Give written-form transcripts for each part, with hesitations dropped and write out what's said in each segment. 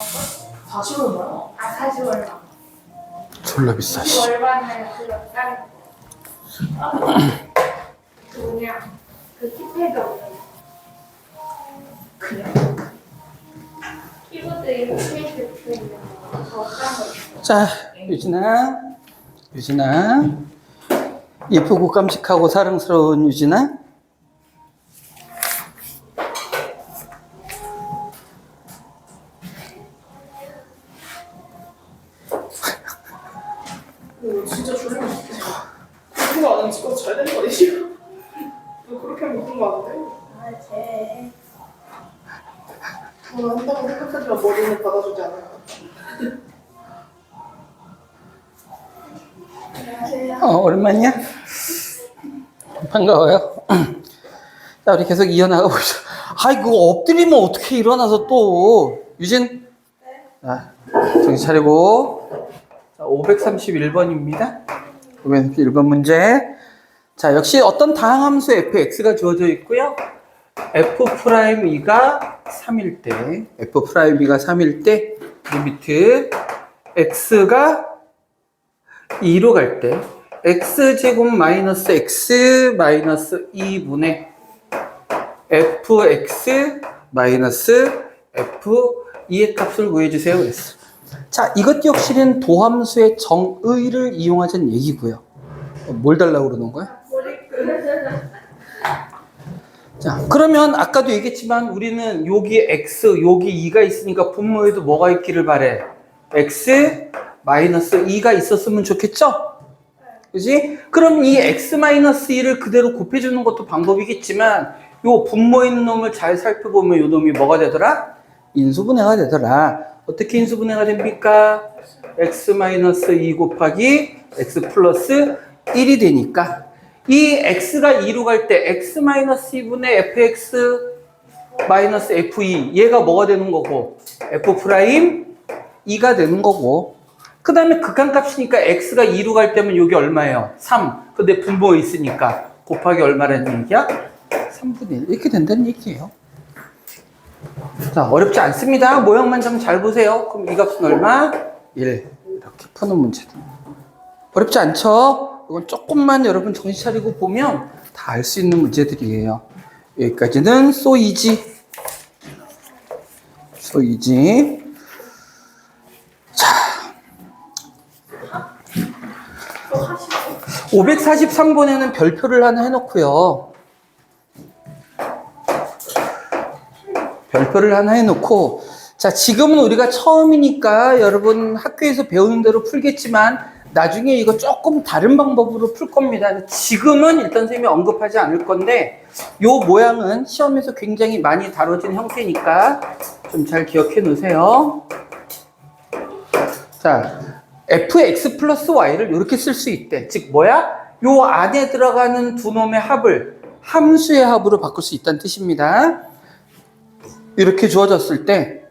40얼마야? 40얼마. 졸라 비싸, 씨. 20얼마는 그거 다른 그 뭐냐 그 키패드 그냥 키보드 이렇게 붙어있는 거더싼거 있어. 자, 유진아. 예쁘고 깜찍하고 사랑스러운 유진아. 진짜 졸리면 어떡해. 그런 거 안 하면 집가서 자야 되는 거 아니지? 너 그렇게 하면 그런 거 안 돼? 아, 쟤. 뭐 한다고 생각하지만 머리는 받아주지 않아요. 안녕하세요. 오랜만이야? 반가워요. 자, 우리 계속 이어나가 보자. 아이고, 엎드리면 어떻게 일어나서 또. 유진? 자, 정신 차리고. 자, 531번입니다. 531번 문제. 자, 역시 어떤 다항함수 fx가 주어져 있고요. f'E가 3일 때, f'E가 3일 때, 리미트 x가 2로 갈 때, x제곱 마이너스 x 마이너스 2분의 fx 마이너스 f2의 값을 구해주세요. 그랬어. 자, 이것 역시는 도함수의 정의를 이용하자는 얘기고요. 뭘 달라고 그러는 거야? 자, 그러면 아까도 얘기했지만 우리는 여기 x, 여기 2가 있으니까 분모에도 뭐가 있기를 바래? x 마이너스 2가 있었으면 좋겠죠? 그지? 그럼 이 x 마이너스 2를 그대로 곱해주는 것도 방법이겠지만 요 분모에 있는 놈을 잘 살펴보면 요 놈이 뭐가 되더라? 인수분해가 되더라. 어떻게 인수분해가 됩니까? x 마이너스 2 곱하기 x 플러스 1이 되니까 이 x가 2로 갈 때 x 마이너스 2분의 fx 마이너스 f2 얘가 뭐가 되는 거고 f 프라임 2가 되는 거고 그 다음에 극한값이니까 x가 2로 갈 때면 여기 얼마예요? 3. 근데 분모에 있으니까 곱하기 얼마라는 얘기야? 3분의 1 이렇게 된다는 얘기예요. 자, 어렵지 않습니다. 모양만 좀 잘 보세요. 그럼 이 값은 얼마? 1. 이렇게 푸는 문제다. 어렵지 않죠? 이건 조금만 여러분 정신 차리고 보면 다 알 수 있는 문제들이에요. 여기까지는 so easy. so easy. 자, 543번에는 별표를 하나 해놓고요. 별표를 하나 해놓고, 자, 지금은 우리가 처음이니까 여러분 학교에서 배우는 대로 풀겠지만 나중에 이거 조금 다른 방법으로 풀 겁니다. 지금은 일단 선생님이 언급하지 않을 건데 요 모양은 시험에서 굉장히 많이 다뤄진 형태니까 좀 잘 기억해 놓으세요. 자, fx 플러스 y를 이렇게 쓸 수 있대. 즉 뭐야? 요 안에 들어가는 두 놈의 합을 함수의 합으로 바꿀 수 있다는 뜻입니다. 이렇게 주어졌을 때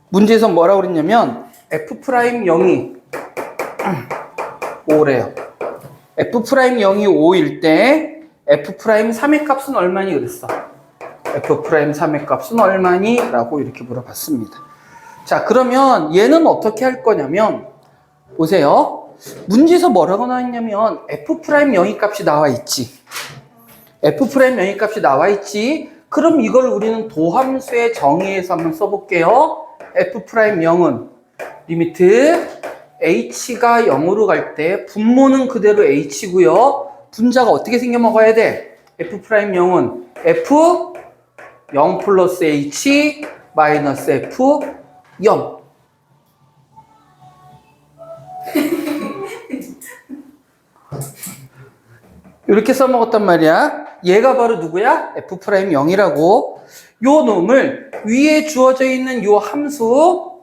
문제에서 뭐라고 그랬냐면 f'0이 5래요. f'0이 5일 때 f'3의 값은 얼마니 그랬어? f'3의 값은 얼마니? 라고 이렇게 물어봤습니다. 자, 그러면 얘는 어떻게 할 거냐면 보세요. 문제에서 뭐라고 나왔냐면 f'0의 값이 나와 있지. f'0의 값이 나와 있지. 그럼 이걸 우리는 도함수의 정의에서 한번 써볼게요. f'0은 리미트 h가 0으로 갈 때 분모는 그대로 h고요. 분자가 어떻게 생겨 먹어야 돼? f'0은 f0 플러스 h 마이너스 f0 이렇게 써먹었단 말이야. 얘가 바로 누구야? f'0이라고. 요 놈을 위에 주어져 있는 요 함수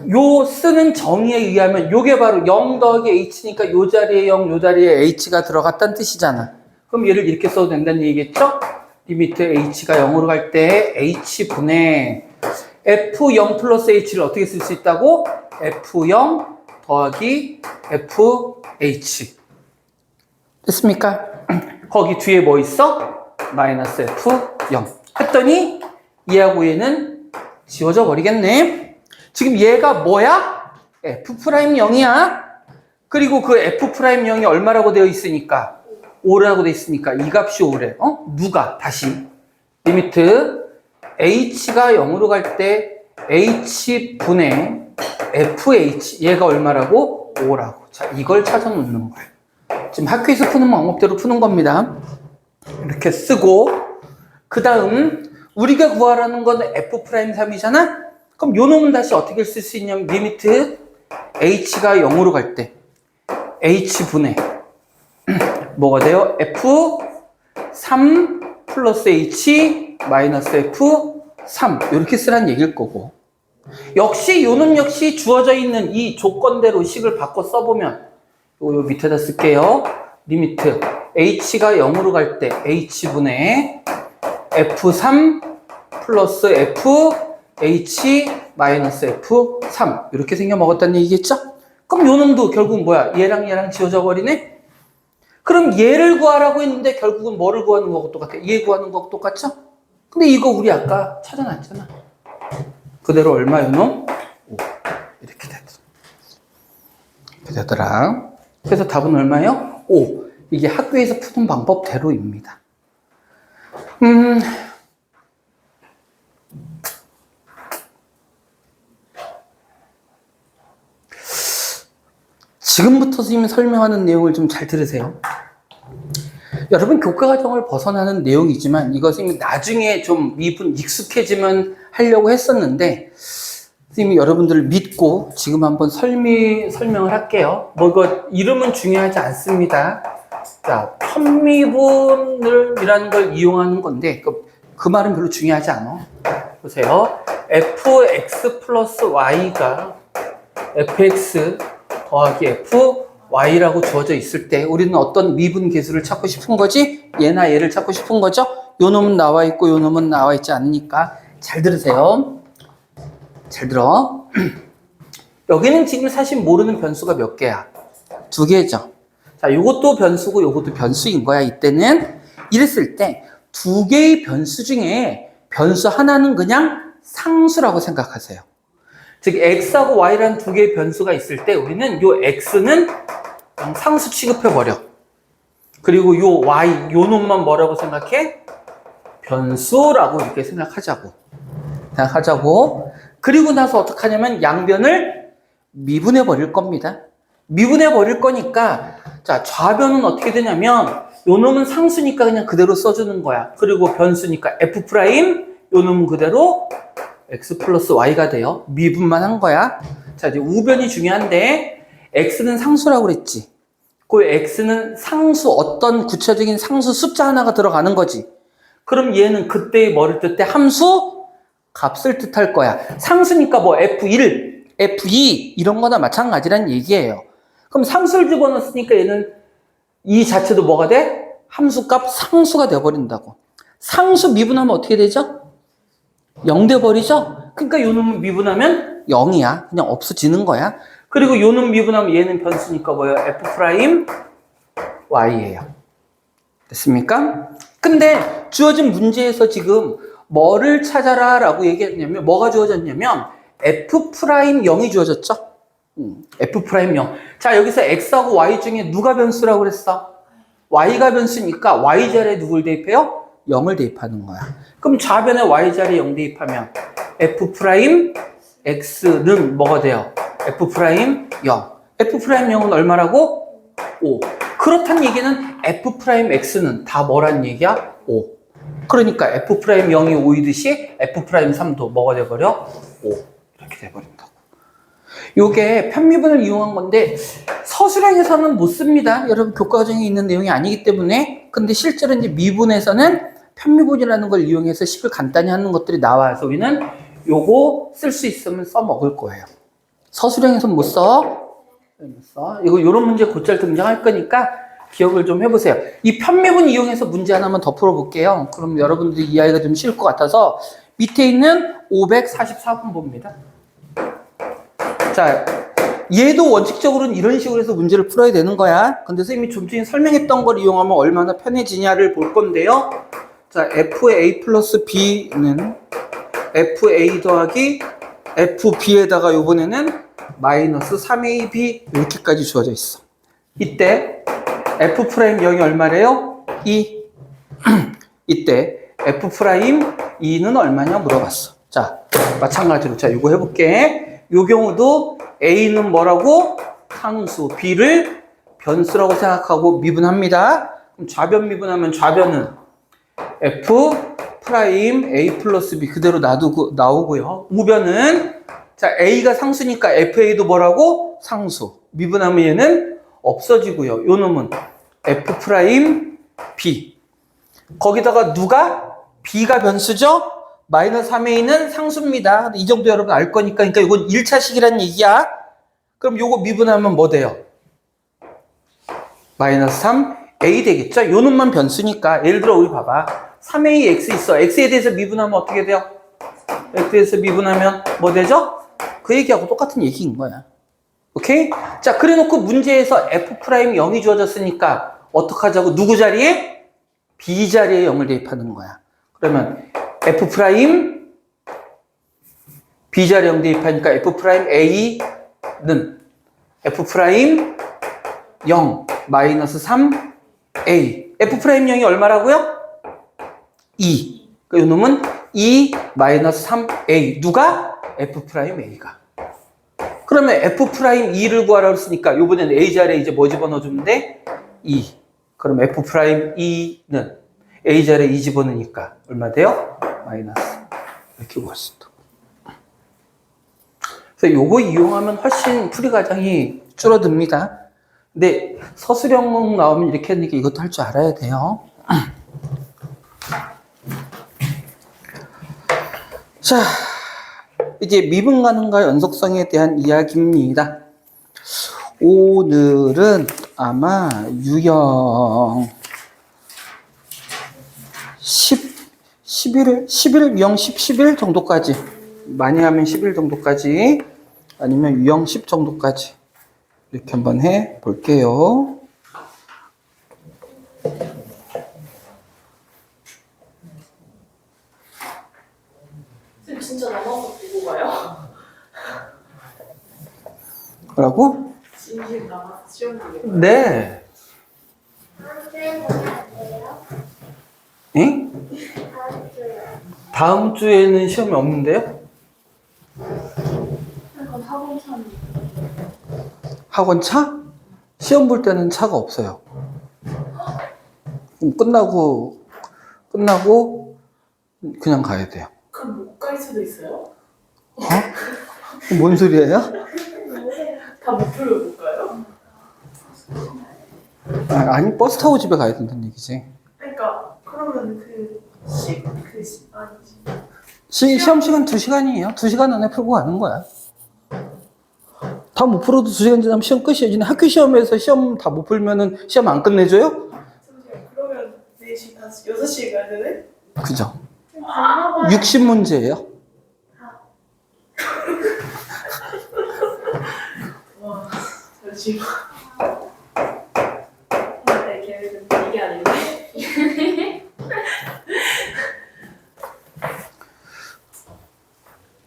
요 쓰는 정의에 의하면 요게 바로 0 더하기 h니까 요 자리에 0, 요 자리에 h가 들어갔다는 뜻이잖아. 그럼 얘를 이렇게 써도 된다는 얘기겠죠? 리미트 h가 0으로 갈 때 h분의 f0 플러스 h를 어떻게 쓸 수 있다고? f0 더하기 fh 됐습니까? 거기 뒤에 뭐 있어? 마이너스 F0 했더니 얘하고 얘는 지워져 버리겠네. 지금 얘가 뭐야? F'0이야. 그리고 그 F'0이 얼마라고 되어 있으니까 5라고 되어 있으니까 이 값이 5래. 누가? 다시 리미트 h가 0으로 갈 때 h분의 fh 얘가 얼마라고? 5라고. 자, 이걸 찾아 놓는 거예요. 지금 학교에서 푸는 방법대로 푸는 겁니다. 이렇게 쓰고 그 다음 우리가 구하라는 건 F'3이잖아? 그럼 요 놈은 다시 어떻게 쓸 수 있냐면 리미트 h가 0으로 갈 때 h분의 뭐가 돼요? F3 플러스 h 마이너스 F3 이렇게 쓰라는 얘기일 거고 역시 요 놈 역시 주어져 있는 이 조건대로 식을 바꿔 써보면 요 밑에다 쓸게요. 리미트 h가 0으로 갈 때 h분의 F3 플러스 FH 마이너스 F3 이렇게 생겨 먹었다는 얘기겠죠? 그럼 요 놈도 결국은 뭐야? 얘랑 얘랑 지워져 버리네? 그럼 얘를 구하라고 했는데 결국은 뭐를 구하는 거하고 똑같아? 얘 구하는 거하고 똑같죠? 근데 이거 우리 아까 찾아놨잖아. 그대로 얼마 요 놈? 5 이렇게 되더라. 그래서 답은 얼마예요? 5. 이게 학교에서 푸는 방법대로입니다. 지금부터 선생님이 설명하는 내용을 좀 잘 들으세요. 여러분 교과과정을 벗어나는 내용이지만 이것은 나중에 좀 미분 익숙해지면 하려고 했었는데 선생님이 여러분들을 믿고 지금 한번 설명을 할게요. 뭐 이거 이름은 중요하지 않습니다. 자, 편미분이라는 걸 이용하는 건데 그 말은 별로 중요하지 않아. 보세요. fx 플러스 y가 fx 더하기 fy라고 주어져 있을 때 우리는 어떤 미분 계수를 찾고 싶은 거지? 얘나 얘를 찾고 싶은 거죠? 요 놈은 나와 있고 요 놈은 나와 있지 않으니까 잘 들으세요. 잘 들어. 여기는 지금 사실 모르는 변수가 몇 개야? 2개죠. 자, 요것도 변수고 요것도 변수인 거야. 이때는 이랬을 때 2개의 변수 중에 변수 하나는 그냥 상수라고 생각하세요. 즉 x하고 y라는 2개의 변수가 있을 때 우리는 요 x는 그냥 상수 취급해버려. 그리고 요 y, 요 놈만 뭐라고 생각해? 변수라고 이렇게 생각하자고. 그리고 나서 어떻게 하냐면 양변을 미분해 버릴 겁니다. 미분해 버릴 거니까 자, 좌변은 어떻게 되냐면 요 놈은 상수니까 그냥 그대로 써주는 거야. 그리고 변수니까 f', 요 놈은 그대로 x 플러스 y가 돼요. 미분만 한 거야. 자, 이제 우변이 중요한데 x는 상수라고 그랬지. 그 x는 상수, 어떤 구체적인 상수 숫자 하나가 들어가는 거지. 그럼 얘는 그때의 뭐를 뜻해? 함수 값을 뜻할 거야. 상수니까 뭐 f1, f2 이런 거나 마찬가지란 얘기예요. 그럼 상수를 집어넣었으니까 얘는 이 자체도 뭐가 돼? 함수값 상수가 돼버린다고. 상수 미분하면 어떻게 되죠? 0 돼버리죠? 그러니까 요 놈은 미분하면 0이야. 그냥 없어지는 거야. 그리고 요 놈 미분하면 얘는 변수니까 뭐예요? f'y예요. 됐습니까? 근데 주어진 문제에서 지금 뭐를 찾아라 라고 얘기했냐면 뭐가 주어졌냐면 f'0이 주어졌죠? f'0. 자, 여기서 x하고 y 중에 누가 변수라고 그랬어? y가 변수니까 y 자리에 누굴 대입해요? 0을 대입하는 거야. 그럼 좌변에 y 자리에 0 대입하면 f'x는 뭐가 돼요? f'0. f'0은 얼마라고? 5. 그렇단 얘기는 f'x는 다 뭐란 얘기야? 5. 그러니까 f'0이 5이듯이 f'3도 뭐가 돼버려? 5. 이렇게 돼버린다고. 요게 편미분을 이용한 건데 서술형에서는 못 씁니다. 여러분 교과과정에 있는 내용이 아니기 때문에. 근데 실제로 이제 미분에서는 편미분이라는 걸 이용해서 식을 간단히 하는 것들이 나와서 우리는 요거 쓸 수 있으면 써먹을 거예요. 서술형에서는 못 써. 이거 요런 문제 곧잘 등장할 거니까 기억을 좀 해보세요. 이 편미분 이용해서 문제 하나만 더 풀어볼게요. 그럼 여러분들이 이해하기가 좀 쉬울 것 같아서 밑에 있는 544번 봅니다. 자, 얘도 원칙적으로는 이런 식으로 해서 문제를 풀어야 되는 거야. 근데 선생님이 좀 전에 설명했던 걸 이용하면 얼마나 편해지냐를 볼 건데요. 자, FA 플러스 B는 FA 더하기 FB에다가 요번에는 마이너스 3AB 이렇게까지 주어져 있어. 이때 F 프라임 0이 얼마래요? 2. 이때 F 프라임 2는 얼마냐 물어봤어. 자, 마찬가지로 자 이거 해볼게. 요 경우도 A는 뭐라고? 상수, B를 변수라고 생각하고 미분합니다. 그럼 좌변 미분하면 좌변은 F 프라임 A 플러스 B 그대로 나오고요. 우변은 자 A가 상수니까 FA도 뭐라고? 상수. 미분하면 얘는 없어지고요. 요 놈은 F 프라임 B. 거기다가 누가? B가 변수죠? 마이너스 3A는 상수입니다. 이 정도 여러분 알 거니까. 그러니까 이건 1차식이라는 얘기야. 그럼 요거 미분하면 뭐 돼요? 마이너스 3A 되겠죠? 요 놈만 변수니까. 예를 들어 우리 봐봐. 3A X 있어. X에 대해서 미분하면 어떻게 돼요? X에 대해서 미분하면 뭐 되죠? 그 얘기하고 똑같은 얘기인 거야. 오케이? 자, 그래 놓고 문제에서 F'0이 주어졌으니까 어떡하자고? 누구 자리에? B 자리에 0을 대입하는 거야. 그러면 F' B 자리에 0 대입하니까 F'A는 F'0 마이너스 3A. F'0이 얼마라고요? 2. 이 놈은 2 마이너스 3A. 누가? F'A가. 그러면 F'E를 구하라고 했으니까 요번에는 A 자리에 이제 뭐 집어넣어주면 돼? 2. 그럼 F'E는 A 자리에 2 집어넣으니까 얼마 돼요? 마이너스. 이렇게 구할 수 있다. 그래서 요거 이용하면 훨씬 풀이 과정이 줄어듭니다. 근데 서술형 나오면 이렇게 하니까 이것도 할 줄 알아야 돼요. 자, 이제 미분 가능과 연속성에 대한 이야기입니다. 오늘은 아마 유형 11, 유형 10, 11 정도까지, 많이 하면 11 정도까지, 아니면 유형 10 정도까지 이렇게 한번 해 볼게요. 선생님 진짜 남아서 보고 가요? 뭐라고? 진심 남아서 시험 보고 가요? 네. 다음 주에 보면 안 돼요? 응? 다음 주에. 다음 주에는 시험이 없는데요? 그건 학원 참. 학원 차? 시험 볼 때는 차가 없어요. 그럼 끝나고 그냥 가야 돼요. 그럼 못 갈 수도 있어요? 어? 뭔 소리예요? 다 목표를 못 가요? 아니 버스 타고 집에 가야 된다는 얘기지. 그러니까 그러면 아니지. 시험 시간 2시간이에요. 2시간 안에 풀고 가는 거야. 다 못 풀어도 2시간 지나면 시험 끝이에요. 학교 시험에서 시험 다 못 풀면은 시험 안 끝내줘요? 잠시만요. 그러면 4시, 5시, 6시에 가야 되네? 그죠? 밥 먹어야 60문제예요. 와, 잠시만. 내 계획은 이게 아닌데.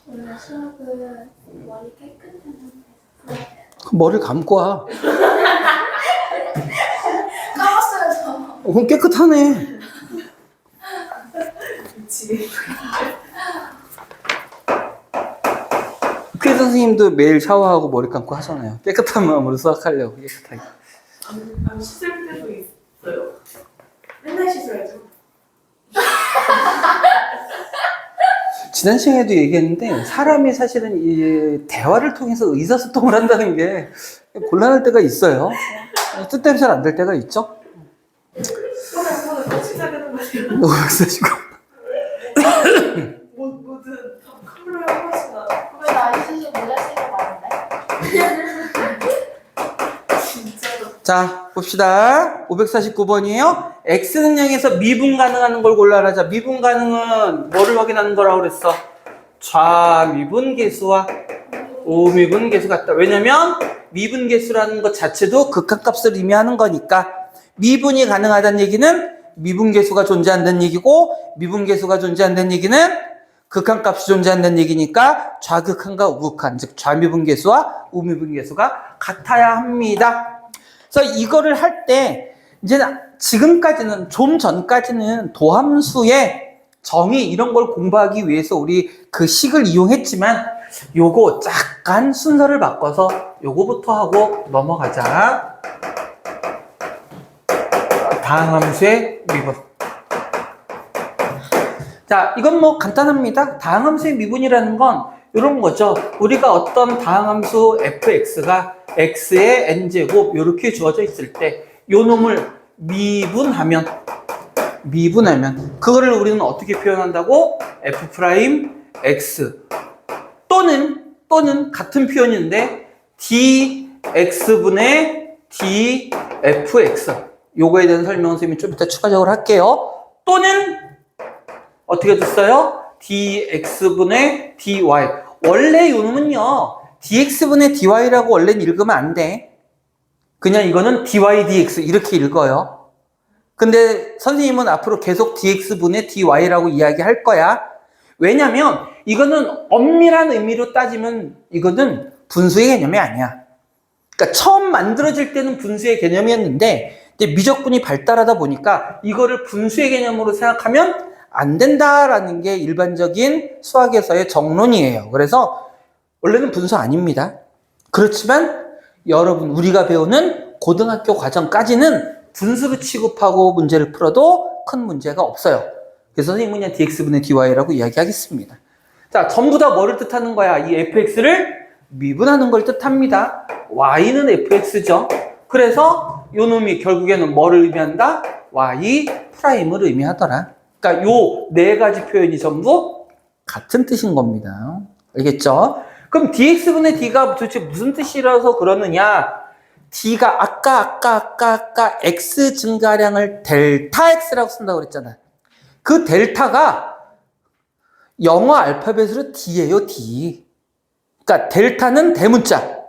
오늘 수업은 머리 깨끗한 머리를 감고 와. 까먹었어요 저. 그럼 깨끗하네. 미치겠네. 그 선생님도 매일 샤워하고 머리 감고 하잖아요. 깨끗한 마음으로 수학하려고 깨끗하게. 안 씻을 때도 있어요? 맨날 씻어야죠. 지난 시간에도 얘기했는데 사람이 사실은 이 대화를 통해서 의사소통을 한다는 게 곤란할 때가 있어요. 뜻대로 잘 안 될 때가 있죠. 그러면 꼭 씻어야 되는 거예요? 그래가지고 뭐든 다 카메라에 한 번씩은 왜나 이수시 모자 쓰고 가는데? 진짜로. 자 봅시다. 549번이에요. X는 0에서 미분 가능한 걸 골라라. 자 미분 가능은 뭐를 확인하는 거라고 그랬어? 좌미분 계수와 우미분계수 같다. 왜냐면 미분계수라는 것 자체도 극한값을 의미하는 거니까 미분이 가능하다는 얘기는 미분계수가 존재한다는 얘기고 미분계수가 존재한다는 얘기는 극한값이 존재한다는 얘기니까 좌극한과 우극한, 즉 좌미분계수와 우미분계수가 같아야 합니다. 그래서 이거를 할 때 이제는 지금까지는 좀 전까지는 도함수의 정의 이런 걸 공부하기 위해서 우리 그 식을 이용했지만 요거 잠깐 순서를 바꿔서 요거부터 하고 넘어가자. 다항함수의 미분. 자, 이건 뭐 간단합니다. 다항함수의 미분이라는 건 이런 거죠. 우리가 어떤 다항함수 fx가 x의 n제곱 이렇게 주어져 있을 때 요 놈을 미분하면 그거를 우리는 어떻게 표현한다고? f'(x) 또는 같은 표현인데 dx분의 dfx 요거에 대한 설명은 선생님이 좀 이따 추가적으로 할게요. 또는 어떻게 됐어요? dx분의 dy. 원래 요 놈은요 dx분의 dy라고 원래는 읽으면 안 돼. 그냥 이거는 dy dx 이렇게 읽어요. 근데 선생님은 앞으로 계속 dx분의 dy라고 이야기할 거야. 왜냐면 이거는 엄밀한 의미로 따지면 이거는 분수의 개념이 아니야. 그러니까 처음 만들어질 때는 분수의 개념이었는데 이제 미적분이 발달하다 보니까 이거를 분수의 개념으로 생각하면 안 된다라는 게 일반적인 수학에서의 정론이에요. 그래서 원래는 분수 아닙니다. 그렇지만 여러분 우리가 배우는 고등학교 과정까지는 분수로 취급하고 문제를 풀어도 큰 문제가 없어요. 그래서 선생님은 그냥 dx분의 dy라고 이야기하겠습니다. 자, 전부 다 뭐를 뜻하는 거야? 이 fx를 미분하는 걸 뜻합니다. y는 fx죠. 그래서 요 놈이 결국에는 뭐를 의미한다? y 프라임을 의미하더라. 그러니까 요 네 가지 표현이 전부 같은 뜻인 겁니다. 알겠죠? 그럼 dx분의 d가 도대체 무슨 뜻이라서 그러느냐? d가 아까 x 증가량을 델타 x라고 쓴다고 그랬잖아. 그 델타가 영어 알파벳으로 d예요, d. 그러니까 델타는 대문자.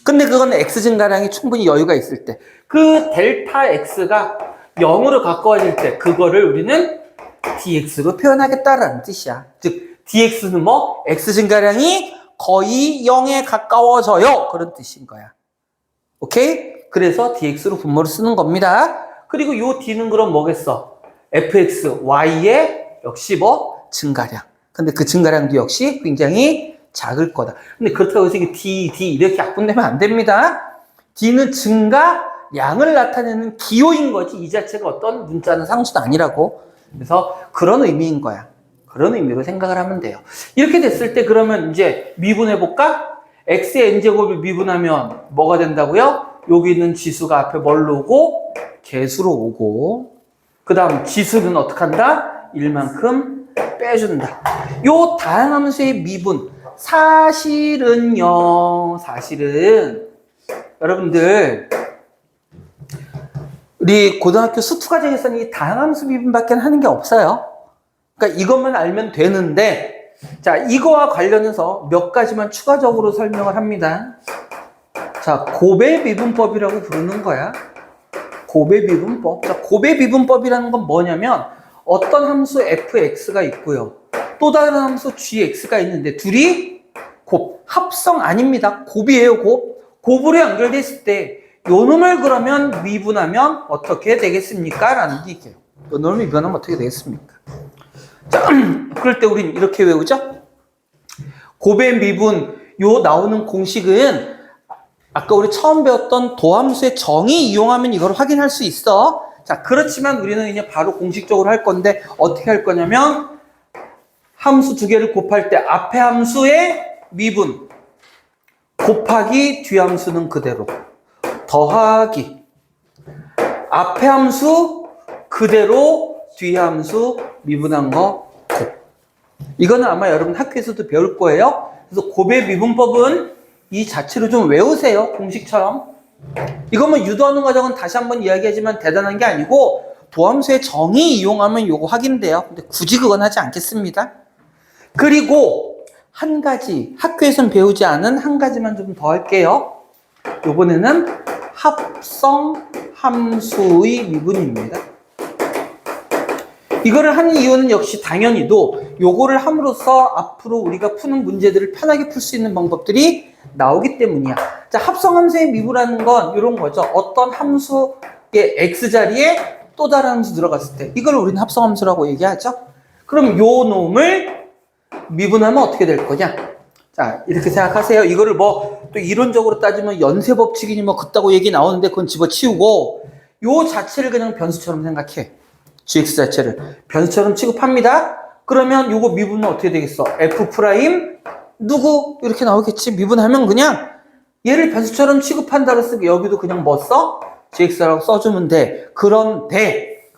근데 그건 x 증가량이 충분히 여유가 있을 때. 그 델타 x가 0으로 가까워질 때 그거를 우리는 dx로 표현하겠다라는 뜻이야. 즉 dx는 뭐? x 증가량이 거의 0에 가까워져요. 그런 뜻인 거야. 오케이? 그래서 dx로 분모를 쓰는 겁니다. 그리고 요 d는 그럼 뭐겠어? fx, y의 역시 뭐? 증가량. 근데 그 증가량도 역시 굉장히 작을 거다. 근데 그렇다고 해서 이게 d 이렇게 약분되면 안 됩니다. d는 증가량을 나타내는 기호인 거지 이 자체가 어떤 문자는 상수도 아니라고. 그래서 그런 의미인 거야. 그런 의미로 생각을 하면 돼요. 이렇게 됐을 때 그러면 이제 미분해볼까? x의 n제곱을 미분하면 뭐가 된다고요? 여기 있는 지수가 앞에 뭘로 오고? 개수로 오고 그 다음 지수는 어떻게 한다? 1만큼 빼준다. 요 다항함수의 미분 사실은 여러분들 우리 고등학교 수투 과정에서는 이 다항함수 미분밖에 하는 게 없어요. 그러니까 이것만 알면 되는데 자 이거와 관련해서 몇 가지만 추가적으로 설명을 합니다. 자 곱의 미분법이라고 부르는 거야. 곱의 미분법. 자 곱의 미분법이라는 건 뭐냐면 어떤 함수 fx가 있고요. 또 다른 함수 gx가 있는데 둘이 곱, 합성 아닙니다. 곱이에요, 곱. 곱으로 연결돼 있을 때 요 놈을 그러면 미분하면 어떻게 되겠습니까? 라는 게 있게요. 요 놈을 미분하면 어떻게 되겠습니까? 자, 그럴 때 우린 이렇게 외우죠? 곱의 미분, 요 나오는 공식은 아까 우리 처음 배웠던 도함수의 정의 이용하면 이걸 확인할 수 있어. 자, 그렇지만 우리는 이제 바로 공식적으로 할 건데 어떻게 할 거냐면 함수 두 개를 곱할 때 앞에 함수의 미분 곱하기 뒤 함수는 그대로 더하기 앞에 함수 그대로 뒤 함수 미분한 거 곱. 이거는 아마 여러분 학교에서도 배울 거예요. 그래서 곱의 미분법은 이 자체로 좀 외우세요. 공식처럼. 이거 뭐 유도하는 과정은 다시 한번 이야기하지만 대단한 게 아니고 도함수의 정의 이용하면 요거 확인돼요. 근데 굳이 그건 하지 않겠습니다. 그리고 한 가지, 학교에선 배우지 않은 한 가지만 좀 더 할게요. 요번에는 합성 함수의 미분입니다. 이거를 하는 이유는 역시 당연히도 요거를 함으로써 앞으로 우리가 푸는 문제들을 편하게 풀 수 있는 방법들이 나오기 때문이야. 자, 합성함수의 미분하는 건 이런 거죠. 어떤 함수의 x자리에 또 다른 함수 들어갔을 때 이걸 우리는 합성함수라고 얘기하죠. 그럼 요 놈을 미분하면 어떻게 될 거냐? 자, 이렇게 생각하세요. 이거를 뭐 또 이론적으로 따지면 연쇄법칙이니 뭐 그따고 얘기 나오는데 그건 집어치우고 요 자체를 그냥 변수처럼 생각해. gx 자체를 변수처럼 취급합니다. 그러면 요거 미분은 어떻게 되겠어? f 프라임 누구 이렇게 나오겠지. 미분하면 그냥 얘를 변수처럼 취급한다고 쓰고 여기도 그냥 뭐 써? gx라고 써주면 돼. 그런데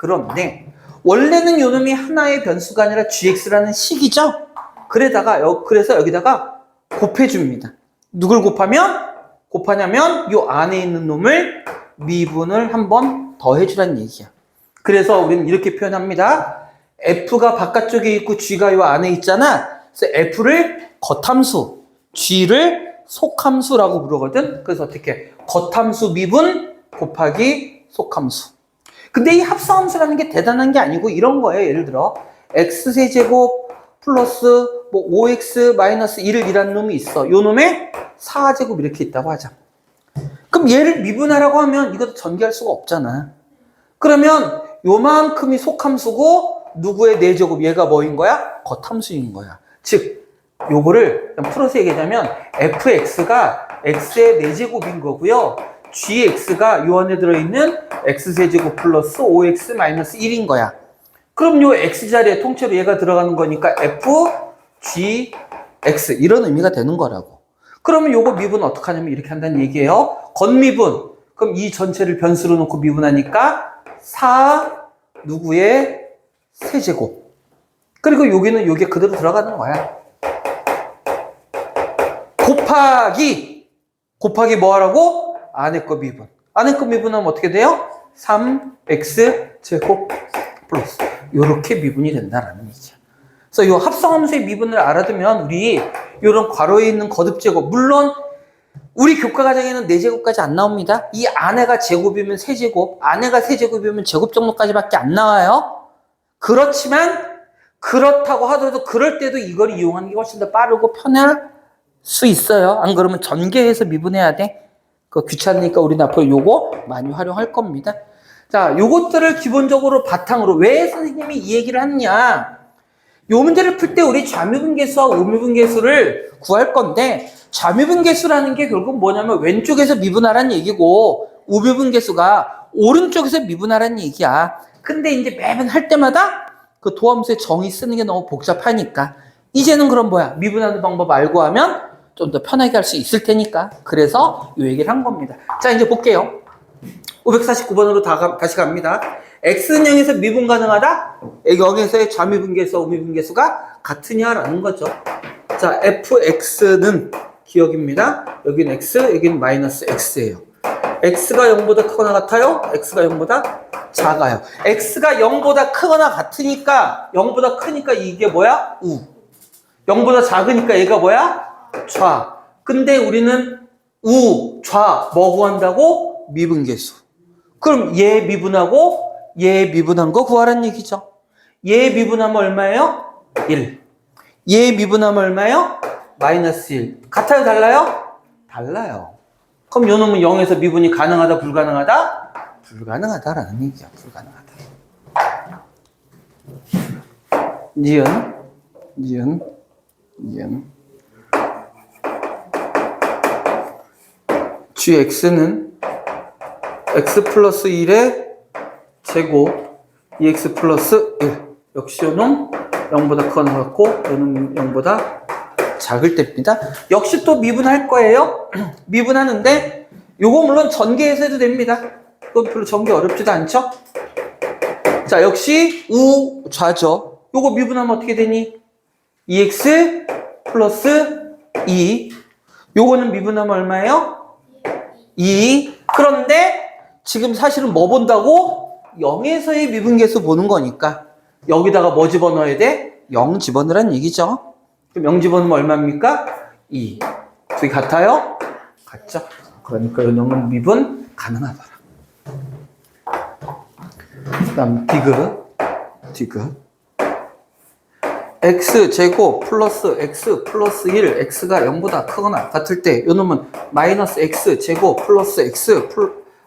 원래는 요 놈이 하나의 변수가 아니라 gx라는 식이죠. 그래서 여기다가 곱해줍니다. 누굴 곱하냐면 요 안에 있는 놈을 미분을 한번 더 해주라는 얘기야. 그래서 우리는 이렇게 표현합니다. f가 바깥쪽에 있고 g가 요 안에 있잖아. 그래서 f를 겉함수, g를 속함수라고 부르거든. 그래서 어떻게? 겉함수 미분 곱하기 속함수. 근데 이 합성함수라는 게 대단한 게 아니고 이런 거예요. 예를 들어 x세제곱 플러스 뭐 5x 마이너스 1을 이라는 놈이 있어. 요 놈에 4제곱 이렇게 있다고 하자. 그럼 얘를 미분하라고 하면 이것도 전개할 수가 없잖아. 그러면 요만큼이 속함수고 누구의 4제곱 얘가 뭐인 거야? 겉함수인 거야. 즉 요거를 풀어서 얘기하자면 fx가 x의 4제곱인 거고요. gx가 요 안에 들어있는 x세제곱 플러스 5x 마이너스 1인 거야. 그럼 요 x자리에 통째로 얘가 들어가는 거니까 f, g, x 이런 의미가 되는 거라고. 그러면 요거 미분 어떻게 하냐면 이렇게 한다는 얘기예요. 겉미분. 그럼 이 전체를 변수로 놓고 미분하니까 4 누구의 세제곱. 그리고 여기는 요게 그대로 들어가는 거야. 곱하기 뭐 하라고? 안에 거 미분. 안에 거 미분하면 어떻게 돼요? 3x 제곱 플러스 요렇게 미분이 된다라는 얘기죠. 그래서 요 합성함수의 미분을 알아두면 우리 요런 괄호에 있는 거듭제곱, 물론 우리 교과 과정에는 4제곱까지 안 나옵니다. 이 안에가 제곱이면 세제곱, 안에가 세제곱이면 제곱 정도까지밖에 안 나와요. 그렇지만 그렇다고 하더라도 그럴 때도 이걸 이용하는 게 훨씬 더 빠르고 편할 수 있어요. 안 그러면 전개해서 미분해야 돼. 그거 귀찮으니까 우리는 앞으로 요거 많이 활용할 겁니다. 자, 요것들을 기본적으로 바탕으로 왜 선생님이 이 얘기를 하느냐. 요 문제를 풀 때 우리 좌미분계수와 우미분계수를 구할 건데 좌미분계수라는 게 결국 뭐냐면 왼쪽에서 미분하라는 얘기고 우미분계수가 오른쪽에서 미분하라는 얘기야. 근데 이제 매번 할 때마다 그 도함수의 정의 쓰는 게 너무 복잡하니까 이제는 그럼 뭐야? 미분하는 방법 알고 하면 좀 더 편하게 할 수 있을 테니까 그래서 요 얘기를 한 겁니다. 자, 이제 볼게요. 549번으로 다시 갑니다. x는 0에서 미분 가능하다? 0에서의 좌미분계수와 우미분계수가 같으냐라는 거죠. 자, fx는 기억입니다. 여기는 x, 여기는 마이너스 x예요. x가 0보다 크거나 같아요? x가 0보다 작아요. x가 0보다 크거나 같으니까 0보다 크니까 이게 뭐야? 우. 0보다 작으니까 얘가 뭐야? 좌. 근데 우리는 우, 좌 뭐 구한다고? 미분계수. 그럼 얘 미분하고 얘 미분한 거 구하라는 얘기죠. 얘 미분하면 얼마예요? 1. 얘 미분하면 얼마예요? 마이너스 1. 같아요? 달라요? 달라요. 그럼 요 놈은 0에서 미분이 가능하다? 불가능하다? 불가능하다라는 얘기야. 불가능하다. 니은. gx는 x 플러스 1의 제곱 2x 플러스 1. 역시 요놈 0보다 크거나 같고 요놈 0보다 작을 때입니다. 역시 또 미분할 거예요. 미분하는데 요거 물론 전개해서 해도 됩니다. 그건 별로 전개 어렵지도 않죠. 자, 역시 우 좌죠. 요거 미분하면 어떻게 되니? 2x 플러스 2. 요거는 미분하면 얼마예요? 2. 그런데 지금 사실은 뭐 본다고? 0에서의 미분계수 보는 거니까 여기다가 뭐 집어넣어야 돼? 0 집어넣으란 얘기죠. 그럼 0 집어넣으면 얼마입니까? 2. 두 개 같아요? 같죠? 그러니까 요놈은 미분 가능하더라. 그 다음 디귿 x제곱 플러스 x 플러스 1 x가 0보다 크거나 같을 때 요놈은 마이너스 x제곱 플러스 x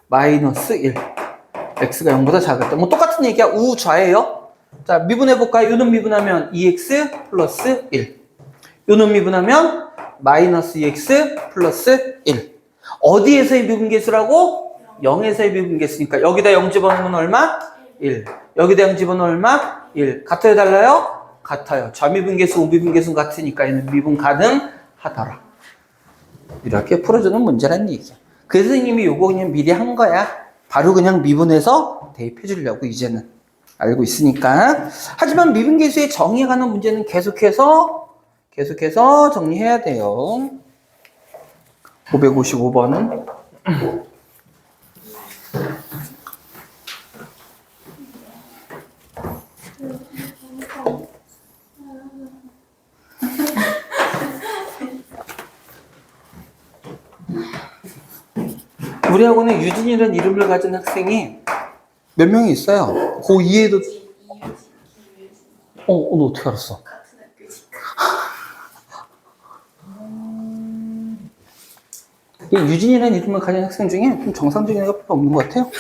마이너스 1 x가 0보다 작을 때 뭐 똑같은 얘기야. 우좌예요. 자, 미분해볼까요? 요놈 미분하면 2x 플러스 1 요놈 미분하면 마이너스 2x 플러스 1 어디에서의 미분계수라고? 0에서의 미분계수니까 여기다 0 집어넣으면 얼마? 1 여기다 0 집어넣으면 얼마? 1 같아요 달라요? 같아요. 좌미분계수 우미분계수 같으니까 얘는 미분 가능하더라. 이렇게 풀어주는 문제란 얘기야. 그래서 선생님이 요거 그냥 미리 한 거야. 바로 그냥 미분해서 대입해 주려고 이제는 알고 있으니까. 하지만 미분계수의 정의에 관한 문제는 계속해서 정리해야 돼요. 555번은 우리 학원에 유진이라는 이름을 가진 학생이 몇 명이 있어요. 고2에도 너 어떻게 알았어? 이 유진이라는 이름을 가진 학생 중에 좀 정상적인 애가 별로 없는 것 같아요.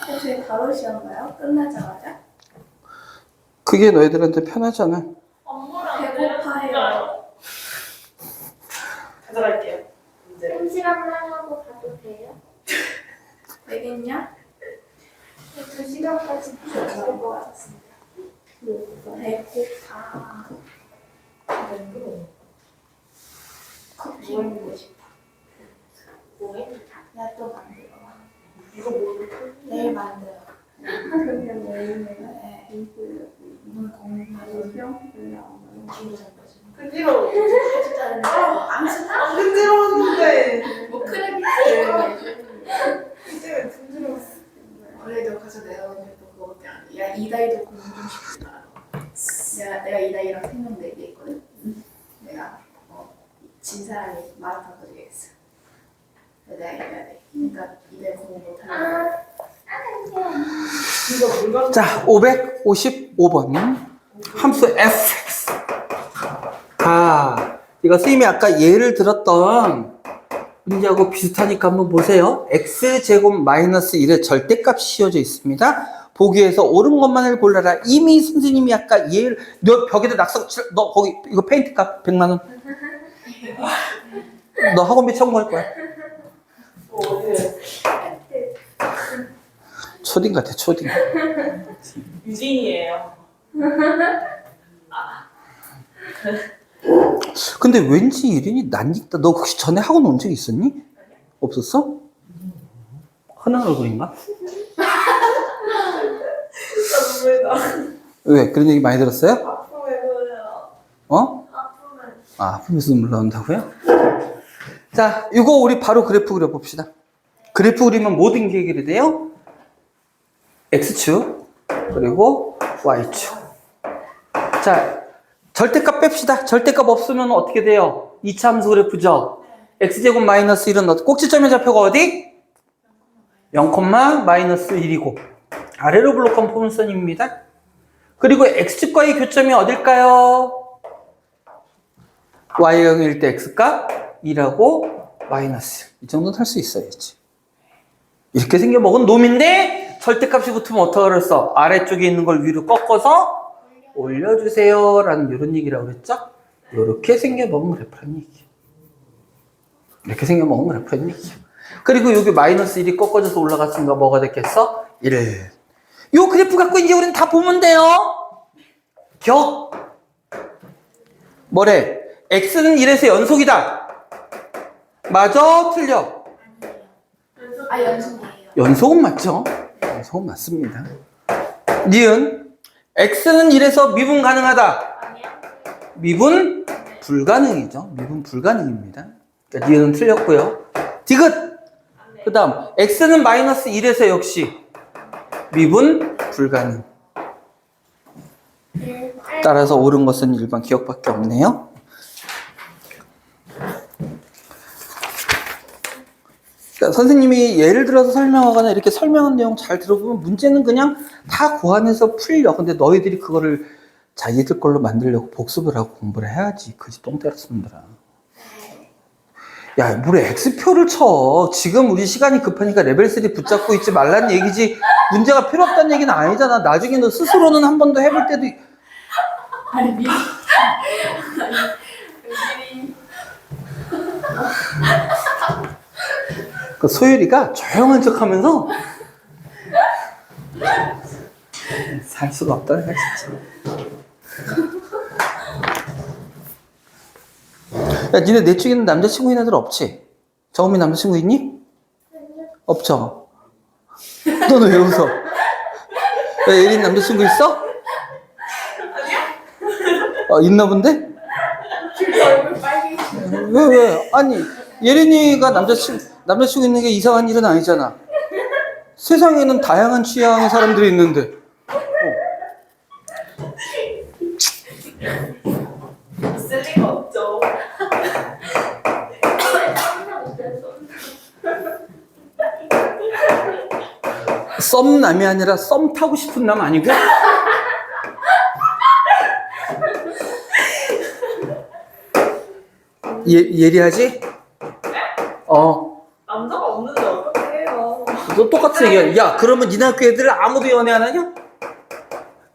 혹시 바로 시험가요? 끝나자마자? 그게 너희들한테 편하잖아. 배고파요. 가져갈게요. 문제. 한 하고 가도 돼요? 되겠냐? 2시간까지 기다릴 것 같습니다. 배고파. 커피 먹고 싶어. 뭐해? 나 또 만들어. 이거 뭐? 내일 만들어. 근데 내일은 물 공부하고 근지러워. 안 쓰나? 안 근지러웠는데. 뭐 크랙 이제 근지러웠어. 원래도 가서 내가 오늘 또 그거밖에 안 해. 야 이다이도 공부 좀 시키더라. 내가 이다이랑 3명 내기했거든. 내가 진 사람이 마라톤 거주겠어. 내가 이겨야 돼. 그러니까 이다이 공부 못하는 이거 물건. 자, 555번 함수 fx. 이거 선생님이 아까 예를 들었던 문제하고 비슷하니까 한번 보세요. x제곱 마이너스 1의 절대값 씌워져 있습니다. 보기에서 옳은 것만을 골라라. 이미 선생님이 아까 예를, 너 벽에다 낙서, 너 거기 이거 페인트 값 100만 원. 너 학원비 청구할 거야. 초딩 같아, 초딩. 유진이에요. 근데 왠지 이린이 낯익다. 너 혹시 전에 학원 온 적 있었니? 없었어? 흔한 얼굴인가? 진짜 놀래다. 왜? 그런 얘기 많이 들었어요? 아프면 그래요. 어? 아프면서 눈물 나온다고요? 자, 이거 우리 바로 그래프 그려봅시다. 그래프 그리면 모든 게 해결이 돼요. X축, 그리고 Y축. 자, 절대값 뺍시다. 절대값 없으면 어떻게 돼요? 2차 함수 그래프죠? X제곱 마이너스 1은 꼭지점의 좌표가 어디? 0, 마이너스 1이고 아래로 블록한 포물선입니다. 그리고 X축과의 교점이 어딜까요? Y가 0일 때 X값 2라고 마이너스 이 정도는 할 수 있어야지. 이렇게 생겨먹은 놈인데 절대값이 붙으면 어떡하라 그랬어? 아래쪽에 있는 걸 위로 꺾어서 올려주세요 라는 이런 얘기라고 그랬죠? 이렇게 생겨먹은 그래프라는 얘기예요. 이렇게 생겨먹은 그래프라는 얘기예요. 그리고 여기 마이너스 1이 꺾어져서 올라갔으니까 뭐가 됐겠어? 1. 요 그래프 갖고 이제 우리는 다 보면 돼요. 뭐래? X는 1에서 연속이다. 맞아? 틀려? 연속이에요. 연속은 맞죠? 연속은 맞습니다. 니은 X는 1에서 미분 가능하다. 미분 불가능이죠. 미분 불가능입니다. 그러니까 니은은 틀렸고요. 디귿. 그 다음 X는 마이너스 1에서 역시 미분 불가능. 따라서 옳은 것은 1번 기억밖에 없네요. 그러니까 선생님이 예를 들어서 설명하거나 이렇게 설명한 내용 잘 들어보면 문제는 그냥 다 고안해서 풀려. 근데 너희들이 그거를 자기들 걸로 만들려고 복습을 하고 공부를 해야지. 그지 똥 때렸어 놈들아. 야, 뭐래 X표를 쳐. 지금 우리 시간이 급하니까 레벨 3 붙잡고 있지 말라는 얘기지. 문제가 필요 없다는 얘기는 아니잖아. 나중에 너 스스로는 한 번 더 해볼 때도 아니 미. 그 소율이가 조용한 척 하면서 살 수가 없다 내가 진짜. 야, 니네 내 쪽에는 남자친구 있는 애들 없지? 정음이 남자친구 있니? 없죠? 너는 왜 웃어? 야, 예린 남자친구 있어? 있나 본데? 얼굴 빨개지네. 왜? 아니, 예린이가 남자친구 있는 게 이상한 일은 아니잖아. 세상에는 다양한 취향의 사람들이 있는데. 쓸 리가 없죠. 썸남이 아니라 썸 타고 싶은 남 아니고? 예리하지? 남자가 없는데 어떻게 해요? 너 똑같이 얘기해. 야, 그러면 니네 학교 애들 아무도 연애 안 하냐?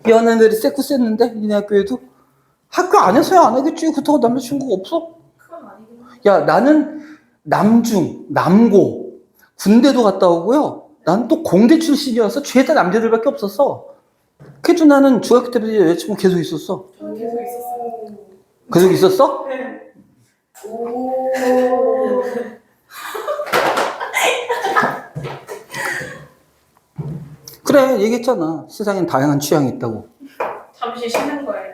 연애 애들이 쎄꾸 쎘는데? 니네 학교 애도? 학교 안에서야 안 하겠지. 그렇다고 남자친구가 없어? 그건 아니긴 해. 야, 나는 남중, 남고, 군대도 갔다 오고요. 난 또 공대 출신이어서 죄다 남자들밖에 없었어. 그래도 나는 중학교 때부터 여자친구 계속 있었어. 저는 계속 있었어요. 계속 있었어? 네. 오. 그래, 얘기했잖아. 세상엔 다양한 취향이 있다고. 잠시 쉬는 거예요.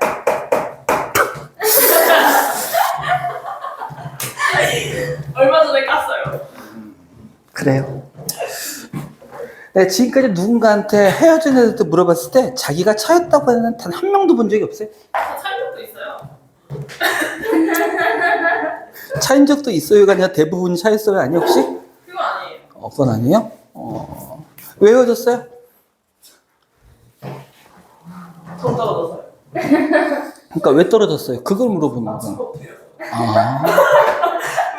얼마 전에 깠어요. 그래요. 내가 지금까지 누군가한테 헤어진 애들한테 물어봤을 때 자기가 차였다고 하는 단 한 명도 본 적이 없어요. 차인 적도 있어요. 차인 적도 있어요가 아니라 대부분이 차였어요. 아니 혹시? 그거 아니에요. 그건 아니에요? 왜 헤어졌어요? 돈 떨어져서요. 그러니까 왜 떨어졌어요? 그걸 물어보는 거야. 어때요? 아,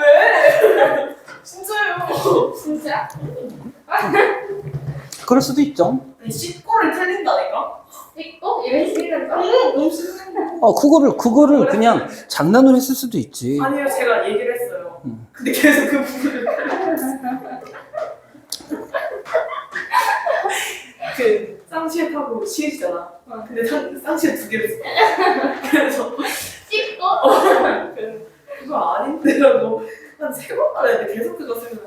왜? 진짜요. 진짜? 그럴 수도 있죠. 아니, 씻고를 틀린다니까? 찍고 이런 식으로. 너무 싫은 거. 그거를 그냥 장난으로 했을 수도 있지. 아니요, 제가 얘기를 했어요. 근데 계속 그 부분을 그 쌍시에 타고 시리잖아. 근데 쌍시에 두 개를 써. 그래서 찍고. 그거 아닌데라고 한 3번 말했는데 계속 그거 쓰면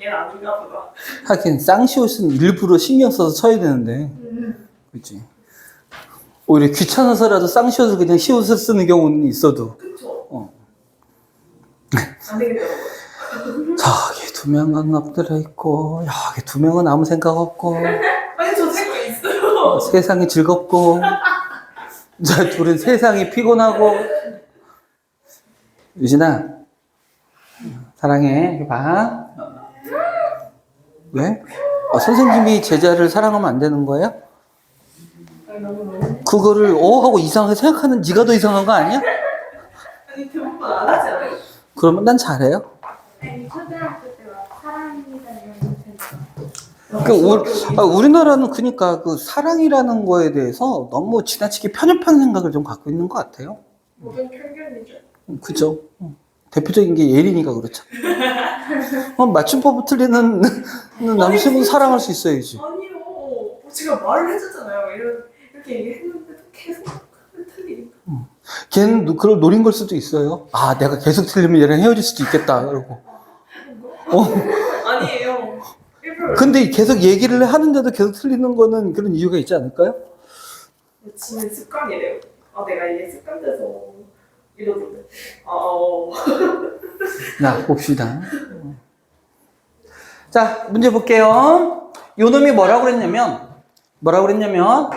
얘는 아닌가 보다. 하긴 쌍시옷은 일부러 신경 써서 쳐야 되는데, 그렇지. 오히려 귀찮아서라도 쌍시옷을 그냥 시옷을 쓰는 경우는 있어도. 그쵸? 안 되겠더라고요. 저기 2명은 엎드려 있고, 여기 2명은 아무 생각 없고, 아니 저 생각 있어요. 세상이 즐겁고, 저 둘은 세상이 피곤하고. 유진아, 사랑해. 이렇게 봐. 왜? 선생님이 제자를 사랑하면 안 되는 거예요? 그거를 하고 이상하게 생각하는 네가 더 이상한 거 아니야? 아니 대부분 안 하지 않아요? 그러면 난 잘해요. 아니 초등학교 때 막 사랑이다 이런 거. 그러니까 우리나라는 그러니까 그 사랑이라는 거에 대해서 너무 지나치게 편협한 생각을 좀 갖고 있는 것 같아요. 모든 편견이죠. 그죠? 대표적인 게 예린이가 그렇죠. 맞춤법 틀리는 남친은 사랑할 수 있어야지. 아니요. 제가 말을 해줬잖아요. 이렇게 얘기했는데도 계속 틀리니까. 걔는 그걸 노린 걸 수도 있어요. 내가 계속 틀리면 얘랑 헤어질 수도 있겠다. 그러고. 아니에요. 일부러. 근데 계속 얘기를 하는데도 계속 틀리는 거는 그런 이유가 있지 않을까요? 지는 습관이래요. 내가 이게 습관돼서 이러던데. 자, 봅시다. 자, 문제 볼게요. 요 놈이 뭐라고 그랬냐면, 뭐라고 그랬냐면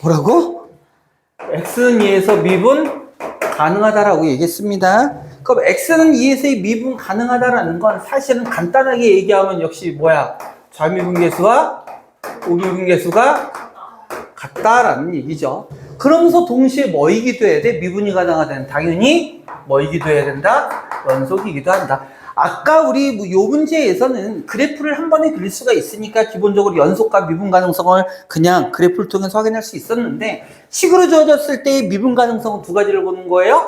뭐라고? x는 2에서 미분 가능하다라고 얘기했습니다. 그럼 x는 2에서의 미분 가능하다라는 건 사실은 간단하게 얘기하면 역시 뭐야? 좌미분계수와 우미분계수가 같다라는 얘기죠. 그러면서 동시에 뭐이기도 해야 돼? 미분이 가능하다는 당연히 뭐이기도 해야 된다? 연속이기도 한다. 아까 우리 요 문제에서는 그래프를 한 번에 그릴 수가 있으니까 기본적으로 연속과 미분 가능성을 그냥 그래프를 통해서 확인할 수 있었는데 식으로 주어졌을 때의 미분 가능성은 두 가지를 보는 거예요.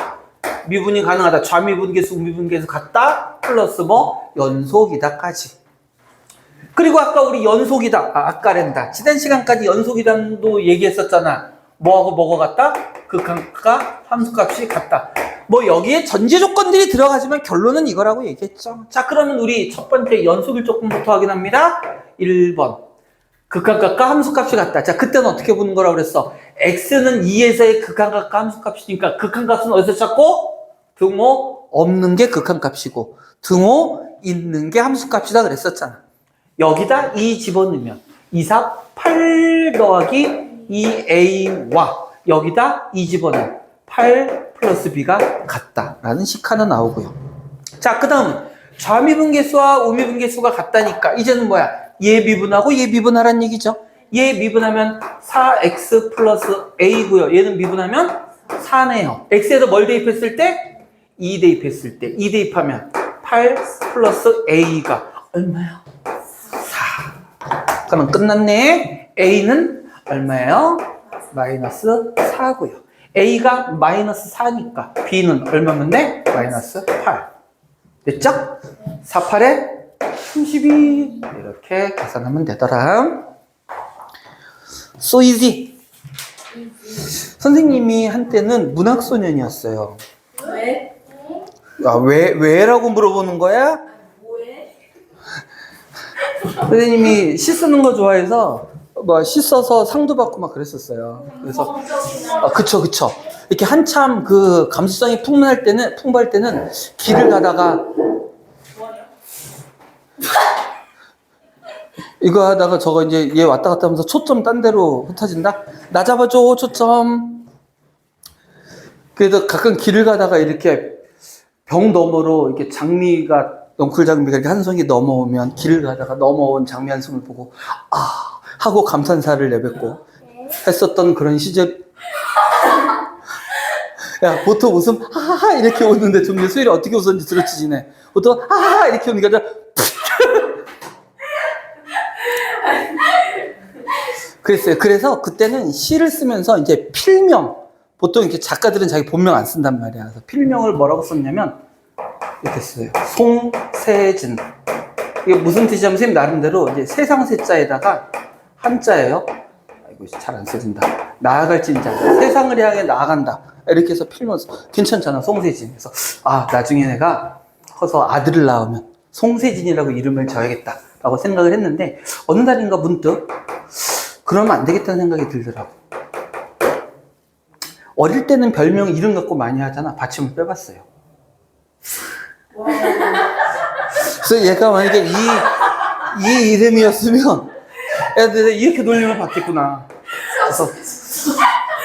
미분이 가능하다. 좌미분계수, 우미분계수 같다. 플러스 뭐 연속이다까지. 그리고 아까 우리 연속이다. 아까랜다. 지난 시간까지 연속이다도 얘기했었잖아. 뭐하고 뭐가 같다? 극한값과 함수값이 같다. 뭐 여기에 전제 조건들이 들어가지만 결론은 이거라고 얘기했죠. 자, 그러면 우리 첫 번째 연속일 조건부터 확인합니다. 1번. 극한값과 함수값이 같다. 자, 그때는 어떻게 보는 거라고 그랬어? x는 2에서의 극한값과 함수값이니까 극한값은 어디서 찾고? 등호 없는 게 극한값이고 등호 있는 게 함수값이다 그랬었잖아. 여기다 2 집어넣으면 2, 4, 8 더하기 2a와 여기다 2 집어넣으면 8 플러스 b가 같다라는 식 하나 나오고요. 자, 그 다음은 좌미분계수와 우미분계수가 같다니까 이제는 뭐야? 얘 미분하고 얘 미분하란 얘기죠. 얘 미분하면 4x 플러스 a고요. 얘는 미분하면 4네요. x에다 뭘 대입했을 때? 2 대입했을 때 2 대입하면 8 플러스 a가 얼마야? 4. 그러면 끝났네. a는 얼마예요? 마이너스 4고요. a가 마이너스 4니까 b는 얼마면 돼? 마이너스 8. 됐죠? 4, 8에 32 이렇게 계산하면 되더라. So easy. 선생님이 한때는 문학소년이었어요. 왜? 아, 왜라고 물어보는 거야? 뭐해? 선생님이 시 쓰는 거 좋아해서 뭐 시 써서 상도 받고 막 그랬었어요. 그래서 그쵸. 이렇게 한참 그 감수성이 풍부할 때는 길을 가다가 이거 하다가 저거 이제 얘 왔다 갔다 하면서 초점 딴 데로 흩어진다? 나 잡아줘, 초점. 그래도 가끔 길을 가다가 이렇게 병 너머로 이렇게 장미가, 넝쿨 장미가 이렇게 한 송이 넘어오면 길을 가다가 넘어온 장미 한 송을 보고, 아, 하고 감탄사를 내뱉고 했었던 그런 시절. 야, 보통 웃음, 하하하 이렇게 웃는데 좀 수일이 어떻게 웃었는지 들어치지네. 보통, 하하하 이렇게 웃는 게 아니라, 그랬어요. 그래서 그때는 시를 쓰면서 이제 필명, 보통 이렇게 작가들은 자기 본명 안 쓴단 말이야. 그래서 필명을 뭐라고 썼냐면, 이렇게 써요. 송세진. 이게 무슨 뜻이냐면, 선생님 나름대로 이제 세상 세자에다가 한자예요. 아이고, 잘 안 써진다. 나아갈 진자. 세상을 향해 나아간다. 이렇게 해서 필명 써. 괜찮잖아, 송세진. 그래서, 아, 나중에 내가 커서 아들을 낳으면 송세진이라고 이름을 지어야겠다. 라고 생각을 했는데, 어느 날인가 문득, 그러면 안 되겠다는 생각이 들더라고. 어릴 때는 별명 이름 갖고 많이 하잖아. 받침을 빼봤어요. 그래서 얘가 만약에 이 이름이었으면 애들 이렇게 놀리면 받겠구나.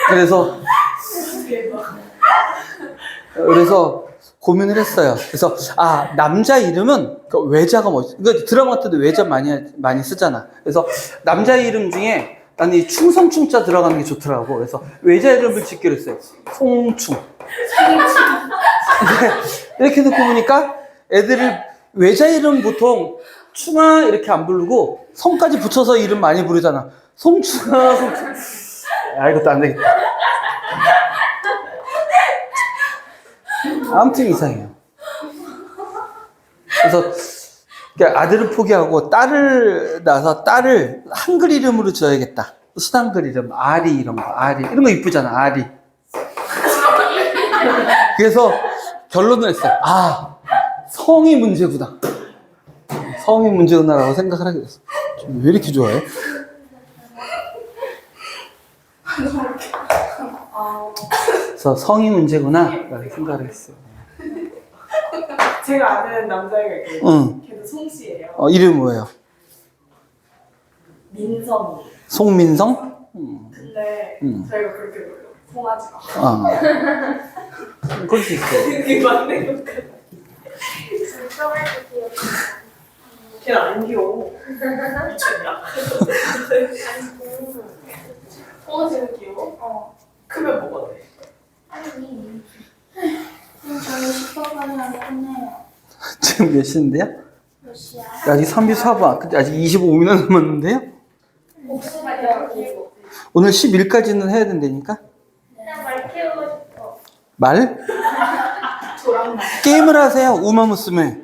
그래서 고민을 했어요. 그래서 남자 이름은 외자가 멋있어. 그러니까 드라마 같은 데 외자 많이 쓰잖아. 그래서 남자 이름 중에 나는 이 충성충자 들어가는 게 좋더라고. 그래서 외자 이름을 짓기로 했어요. 송충. 이렇게 듣고 보니까 애들을 외자 이름 보통 충아 이렇게 안 부르고 성까지 붙여서 이름 많이 부르잖아. 송충아, 송충. 이것도 안 되겠다. 아무튼 이상해요. 그래서 아들을 포기하고 딸을 낳아서 딸을 한글 이름으로 지어야겠다. 순한글 이름, 아리 이런 거 이쁘잖아, 아리. 그래서 결론을 했어요. 성이 문제구나. 성이 문제구나라고 생각을 하게 됐어. 왜 이렇게 좋아해? 그래서 성이 문제구나라고 생각을 했어요. 제가 아는 남자애가 있거든요. 응. 걔도 송씨예요. 이름이 뭐예요? 민성이. 송민성? 근데 음. 저희가 그렇게 불러. 송아지가. 그럴 수 있어. 그게 맞는 것 같아. 걔는 안 귀여워. 미쳤냐? 송아지는 귀여워? 크면 뭐가 돼? 아니. 저희 슈퍼바리 안에 끝내요. 지금 몇 시인데요? 몇 시야? 아직 34분, 근데 아직 25분 남았는데요? 목소리가 길고. 오늘 10일까지는 해야 된다니까? 그냥 말 키우고 싶어. 말? 저랑 게임을 하세요, 우마무스메.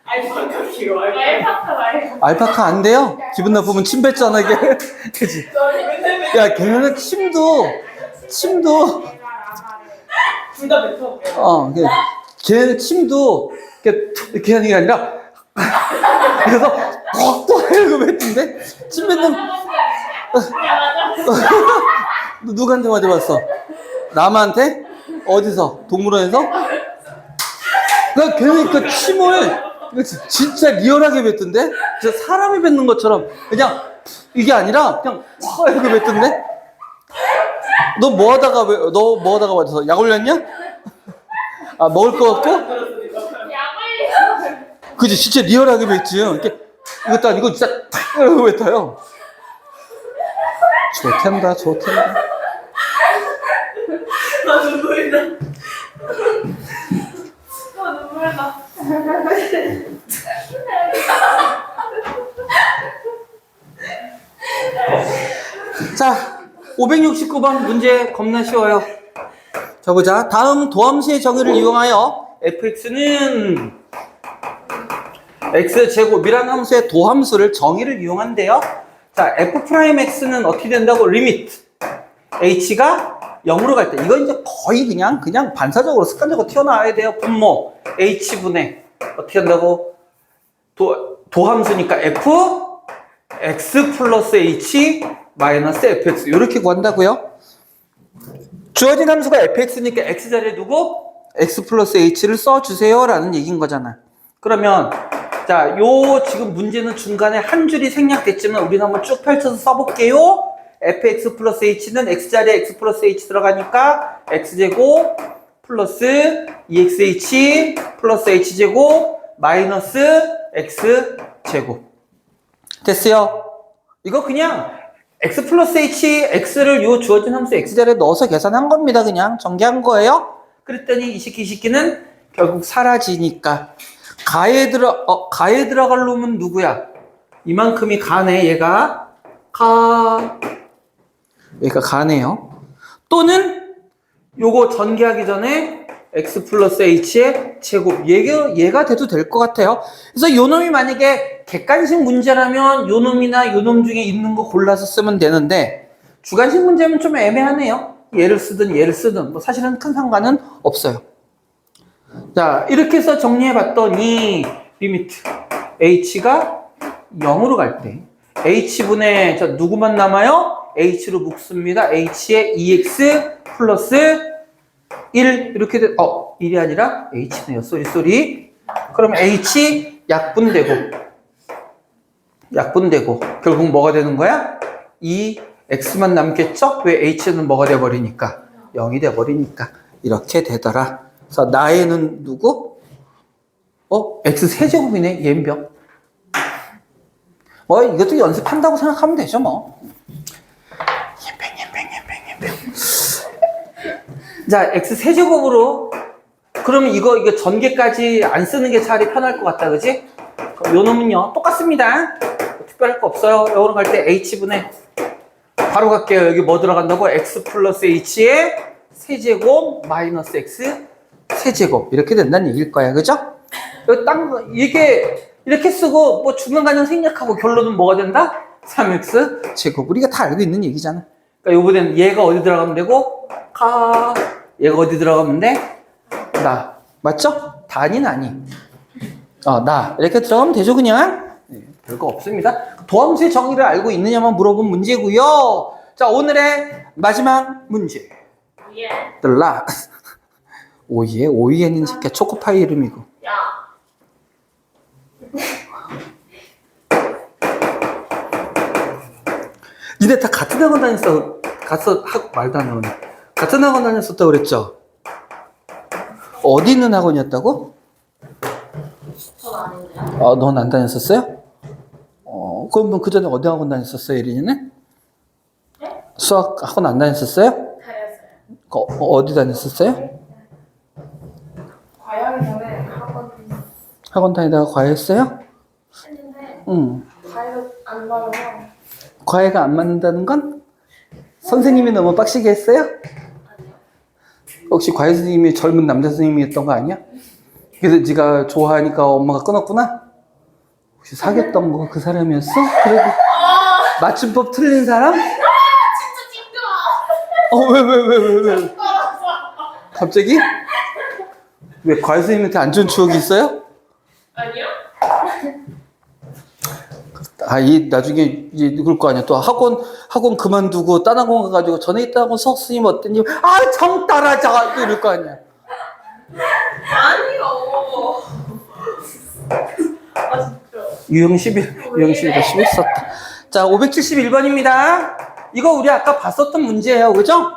알파카 귀여워. 알파카 말고. 알파카 안 돼요? 기분 나쁘면 침 뱉잖아, 이게. 그치? 야, 걔네는 침도, 내가 라마를. 둘다 뱉어. 걔네는 침도 이렇게 하는 게 아니라, 그래서 또 이러고 뱉던데? 침 뱉는, 너 누구한테 맞아봤어? 라마한테? 어디서? 동물원에서? 그러니까 걔네 그 침을 진짜 리얼하게 뱉던데? 진짜 사람이 뱉는 것처럼 그냥 이게 아니라 그냥 이렇게 뱉던데? 너 뭐 하다가 맞아서 약 올렸냐? 아, 먹을 거 같고? 약을. 그지? 진짜 리얼하게 뱉지. 이렇게 이것도 아니고 진짜 탁 이러고 뱉어요. 좋텐다. 나 눈물이 나. 나 눈물 나. 자, 569번 문제 겁나 쉬워요. 자, 보자. 다음 도함수의 정의를 이용하여 fx는 x제곱이라는 함수의 도함수를 정의를 이용한대요. 자, f'x는 어떻게 된다고? 리미트 h가 0으로 갈 때. 이건 이제 거의 그냥 반사적으로 습관적으로 튀어나와야 돼요. 분모 h분의 어떻게 한다고? 도함수니까 f x 플러스 h 마이너스 fx 이렇게 구한다고요. 주어진 함수가 fx니까 x 자리에 두고 x 플러스 h를 써주세요 라는 얘기인 거잖아. 그러면 자, 요 지금 문제는 중간에 한 줄이 생략됐지만 우리는 한번 쭉 펼쳐서 써볼게요. fx 플러스 h는 x 자리에 x 플러스 h 들어가니까 x제곱 플러스 2xh 플러스 h제곱 마이너스 x제곱 됐어요. 이거 그냥 x 플러스 h, x를 요 주어진 함수 x자리에 넣어서 계산한 겁니다. 그냥 전개한 거예요. 그랬더니 이 새끼는 결국 사라지니까 가에 들어갈 놈은 누구야? 이만큼이 가네. 얘가 가네요. 또는 요거 전개하기 전에 x 플러스 h의 제곱 얘가 돼도 될 것 같아요. 그래서 요 놈이 만약에 객관식 문제라면 요 놈이나 요 놈 중에 있는 거 골라서 쓰면 되는데 주관식 문제면 좀 애매하네요. 얘를 쓰든 뭐 사실은 큰 상관은 없어요. 자, 이렇게 해서 정리해 봤더니 리미트 h가 0으로 갈 때 h분의 자 누구만 남아요? h로 묶습니다. h의 2x 플러스 1 이렇게 돼. 1이 아니라 h네요. 쏘리. 그럼 h 약분되고 결국 뭐가 되는 거야? 2x만 남겠죠? 왜 h는 뭐가 돼 버리니까 0이 돼 버리니까 이렇게 되더라. 그래서 나에는 누구? x 세제곱이네. 얘인병. 뭐 이것도 연습한다고 생각하면 되죠 뭐. 옌병. 자, x 세제곱으로 그러면 이거 전개까지 안 쓰는 게 차라리 편할 것 같다, 그지? 요 놈은요 똑같습니다. 특별할 거 없어요. 여기로 갈 때 h분의 바로 갈게요. 여기 뭐 들어간다고? x 플러스 h의 세제곱 마이너스 x 세제곱 이렇게 된다는 얘기일 거야, 그죠? 이게 이렇게 쓰고 뭐 중간과정 생략하고 결론은 뭐가 된다? 3x 제곱. 우리가 다 알고 있는 얘기잖아. 그러니까 요번엔 얘가 어디 들어가면 되고 얘가 어디 들어가면 돼? 나. 맞죠? 다니 나니. 나. 이렇게 들어가면 되죠, 그냥? 네, 별거 없습니다. 도함수의 정의를 알고 있느냐만 물어본 문제고요. 자, 오늘의 마지막 문제. 들라. 오이에는 새끼야 초코파이 이름이고. 야. 니네 다 같은 학원 다녔어. 말도 안 나오네. 같은 학원 다녔었다고 그랬죠? 어디 있는 학원이었다고? 전 아닌데요? 넌 안 다녔었어요? 그럼 그 전에 어디 학원 다녔었어요, 예린이는? 네? 수학 학원 안 다녔었어요? 다녔어요. 어디 다녔었어요? 과외하기 전에 학원 다니다가 과외했어요? 했는데 응. 과외가 안 맞아서 과외가 안 맞는다는 건? 선생님이 너무 빡시게 했어요? 아니요. 혹시 과외 선생님이 젊은 남자 선생님이었던 거 아니야? 그래서 네가 좋아하니까 엄마가 끊었구나? 혹시 사귀었던 거 그 사람이었어? 그래도 맞춤법 틀린 사람? 진짜 왜? 갑자기? 왜 과외 선생님한테 안 좋은 추억이 있어요? 아니요? 나중에 이제 그럴 거 아니야. 또 학원 그만두고 딴 학원 가가지고 전에 있던 학원 수학 선생님 어땠니? 정 따라자! 또 이럴 거 아니야. 아니요. 유형 11가 11 썼다. 자, 571번입니다. 이거 우리 아까 봤었던 문제예요. 그죠?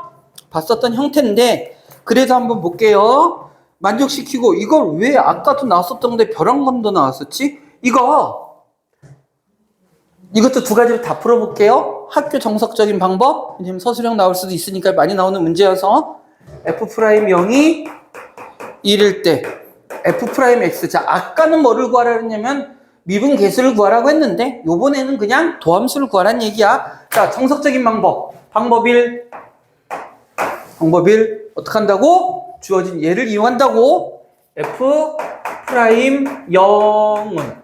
봤었던 형태인데, 그래도 한번 볼게요. 만족시키고, 이걸 왜 아까도 나왔었던 건데 벼랑건도 나왔었지? 이것도 두 가지로 다 풀어볼게요. 학교 정석적인 방법. 왜냐면 서술형 나올 수도 있으니까 많이 나오는 문제여서. F'0이 1일 때, F'X. 자, 아까는 뭐를 구하라 그랬냐면, 미분 계수를 구하라고 했는데, 요번에는 그냥 도함수를 구하라는 얘기야. 자, 정석적인 방법. 방법 1, 어떻게 한다고? 주어진 얘를 이용한다고. F'0은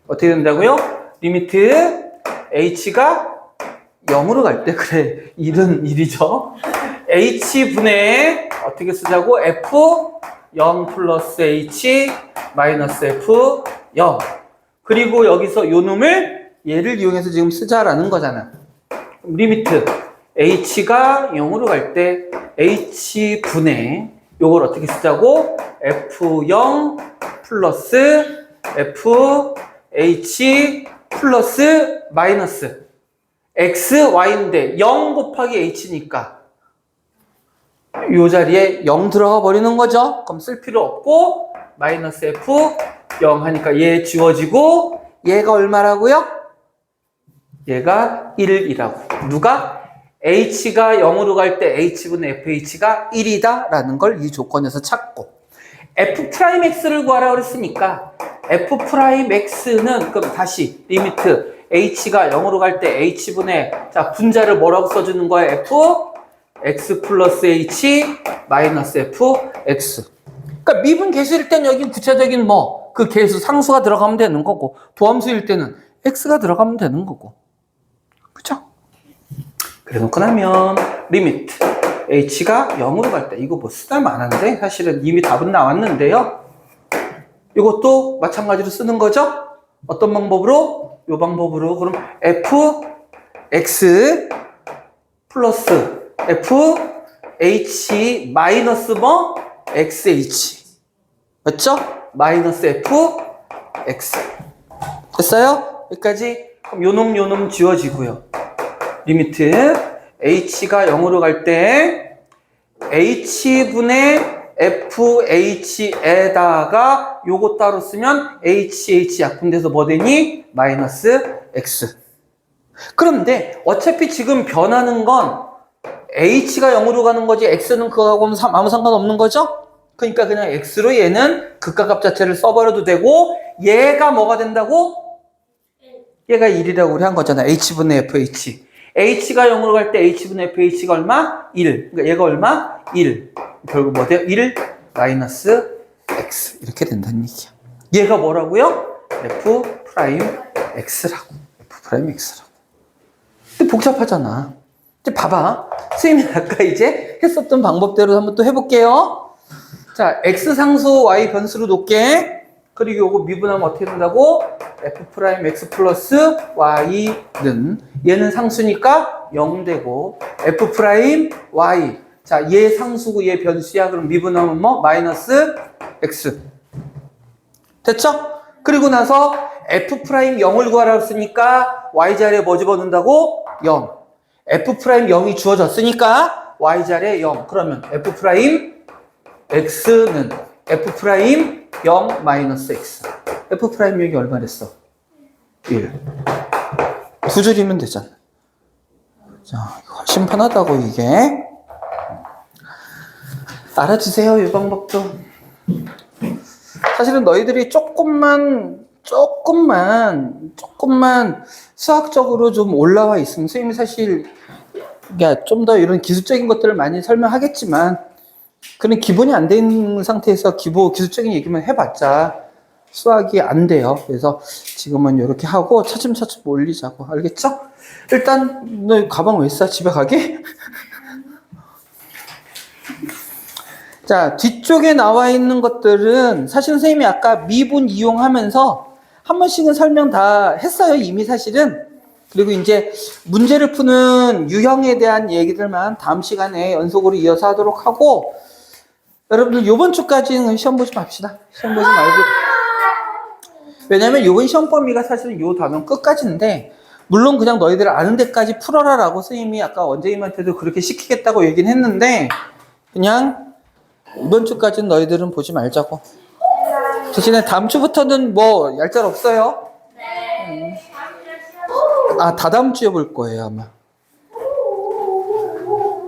어떻게 된다고요? 리미트 h가 0으로 갈 때, 그래, 1은 1이죠. h분의 어떻게 쓰자고? f0 플러스 h 마이너스 f0. 그리고 여기서 요 놈을 얘를 이용해서 지금 쓰자라는 거잖아. 리미트 h가 0으로 갈 때 h분의 요걸 어떻게 쓰자고? f0 플러스 fh 플러스 마이너스 x, y인데 0 곱하기 h니까 요 자리에 0 들어가 버리는 거죠. 그럼 쓸 필요 없고 마이너스 f0 하니까 얘 지워지고 얘가 얼마라고요? 얘가 1이라고. 누가? h가 0으로 갈 때 h분의 fh가 1이다 라는 걸 이 조건에서 찾고, f'x를 구하라고 그랬으니까 f'x는 그럼 다시 리미트 h가 0으로 갈 때 h분의, 자, 분자를 뭐라고 써주는 거야? x 플러스 h 마이너스 fx. 그러니까 미분 계수일 땐 여기 구체적인 그 계수 상수가 들어가면 되는 거고, 도함수일 때는 x가 들어가면 되는 거고. 그쵸? 그래 놓고 나면 리미트 h가 0으로 갈 때, 이거 뭐 쓰다 많은데 사실은 이미 답은 나왔는데요. 이것도 마찬가지로 쓰는 거죠. 어떤 방법으로? 이 방법으로. 그럼 fx 플러스 fh 마이너스 xh. 맞죠? 마이너스 fx. 됐어요? 여기까지. 그럼 요놈 지워지고요. 리미트 h가 0으로 갈 때 h분의 fh에다가 요거 따로 쓰면 hh 약분돼서 뭐 되니? 마이너스 x. 그런데 어차피 지금 변하는 건 h가 0으로 가는 거지 x는 그거하고는 아무 상관없는 거죠? 그러니까 그냥 x로 얘는 극과값 자체를 써버려도 되고, 얘가 뭐가 된다고? 얘가 1이라고 우리 한 거잖아. h분의 fh. h가 0으로 갈 때 h분의 fh가 얼마? 1. 그러니까 얘가 얼마? 1. 결국 뭐 돼요? 1 마이너스 x. 이렇게 된다는 얘기야. 얘가 뭐라고요? f'x라고. f'x라고. 근데 복잡하잖아. 이제 봐봐. 선생님이 아까 이제 했었던 방법대로 한번 또 해볼게요. 자, x 상수 y 변수로 놓게. 그리고 요거 미분하면 어떻게 된다고? f'x 플러스 y는, 얘는 상수니까 0 되고, f'y. 자, 얘 상수고 얘 변수야. 그럼 미분하면 뭐? 마이너스 x. 됐죠? 그리고 나서 f'0을 구하라고 했으니까 y 자리에 뭐 집어넣는다고? 0. f 프라임 0이 주어졌으니까 y자리에 0. 그러면 f 프라임 x는 f 프라임 0 마이너스 x. f 프라임 여기 얼마랬어? 1. 두 줄이면 되잖아. 자, 훨씬 편하다고 이게. 알아주세요, 이 방법도. 사실은 너희들이 조금만 수학적으로 좀 올라와 있으면 선생님이 사실 좀 더 이런 기술적인 것들을 많이 설명하겠지만 그런 기본이 안 돼 있는 상태에서 기술적인 얘기만 해봤자 수학이 안 돼요. 그래서 지금은 이렇게 하고 차츰차츰 올리자고. 알겠죠? 일단 너 가방 왜 싸? 집에 가게? 자, 뒤쪽에 나와 있는 것들은 사실 선생님이 아까 미분 이용하면서 한 번씩은 설명 다 했어요, 이미 사실은. 그리고 이제 문제를 푸는 유형에 대한 얘기들만 다음 시간에 연속으로 이어서 하도록 하고, 여러분들 요번 주까지는 시험 보지 맙시다. 시험 보지 말고. 왜냐면 요번 시험 범위가 사실은 요 단원 끝까지인데, 물론 그냥 너희들 아는 데까지 풀어라 라고 선생님이 아까 원장님한테도 그렇게 시키겠다고 얘기는 했는데, 그냥 이번 주까지는 너희들은 보지 말자고. 대신에 다음 주부터는 뭐 얄짤 없어요. 아, 다다음 주에 볼 거예요, 아마.